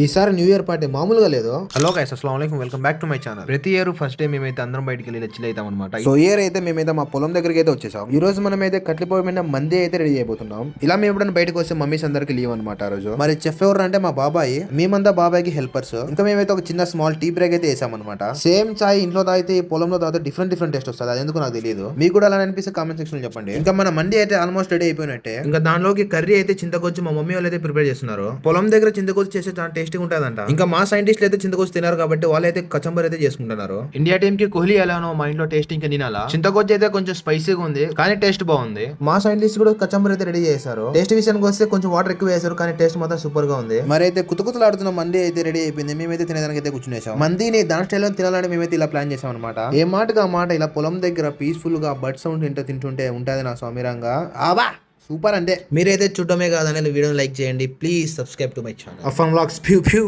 ఈసారి new year party మామూలుగా లేదు. హలో గైస్, అస్సలాము అలైకుం, welcome back to my channel. ప్రతి ఇయర్ ఫస్ట్ డే మేమైతే అందరం బయటికి వెళ్ళి చిల్ అవుతాం అనమాట. సో ఇయర్ అయితే మేమైతే మా పొలం దగ్గరికి అయితే వచ్చేసాం. ఈ రోజు మనం అయితే కట్లిపోయి మీద మంది అయితే రెడీ అయిపోతున్నాం. ఇలా మేము ఎప్పుడైనా బయటకు వస్తే మమ్మీస్ అందరికి లీవ్ అనమాట ఆ రోజు. మరి చెఫ్ ఎవరు అంటే మా బాబాయ్, మేమంతా బాబాయ్ కి హెల్పర్స్. ఇంకా మేమైతే ఒక చిన్న స్మాల్ టీ బ్రేక్ అయితే వేసాం అనమాట. సేమ్ చాయ్ ఇంట్లో తాగితే పొలంలో తాగితే డిఫరెంట్ టేస్ట్ వస్తుంది. అది ఎందుకు నాకు తెలియదు. మీకు కూడా అలా అనిపిస్తే కామెంట్ సెక్షన్ లో చెప్పండి. ఇంకా మన మండి అయితే ఆల్మోస్ట్ రెడీ అయిపోయినట్టే. ఇంకా దానిలోకి కర్రీ అయితే చింతకొచ్చి మా మమ్మీ వాళ్ళు అయితే ప్రిపేర్ చేస్తున్నారు. పొలం దగ్గర చింతకొచ్చి చేస్తే చాలా టేస్టీగా ఉంటుందంట. ఇంకా మా సైంటిస్టులు అయితే చింతకొచ్చి తినారు కాబట్టి వాళ్ళైతే కచంబర్ అయితే చేసుకుంటున్నారు. ఇండియా టీమ్ కి కోహ్లీ ఎలానో మా ఇంట్లో టేస్టింగ్ తినాలా. చింతకొచ్చి అయితే కొంచెం స్పైసీగా ఉంది కానీ టేస్ట్ బాగుంది. మా సైంటిస్ట్ కూడా కచంబర్ అయితే రెడీ చేశారు. టేస్ట్ విషయానికి వస్తే కొంచెం వాటర్ ఎక్కువ వేశారు కానీ టేస్ట్ మాత్రం సూపర్ గా ఉంది. మరి అయితే కుతకుతలాడుతున్న మంది అయితే రెడీ అయిపోయింది. మేమైతే తినేదానికి అయితే కూర్చునేసాం. మందిని దాని స్టైల్లో తినాలని మేమైతే ఇలా ప్లాన్ చేసాం అనమాట. ఏ మాటగా మాట ఇలా పొలం దగ్గర పీస్ఫుల్ గా బర్డ్ సౌండ్ తింటుంటే ఉంటది నా సౌమ్యంగా. ఆవా సూపర్. అంటే మీరైతే చూడటమే కాదని వీడియోని లైక్ చేయండి. Please subscribe to my channel. Afan vlogs. ప్యూ ప్యూ.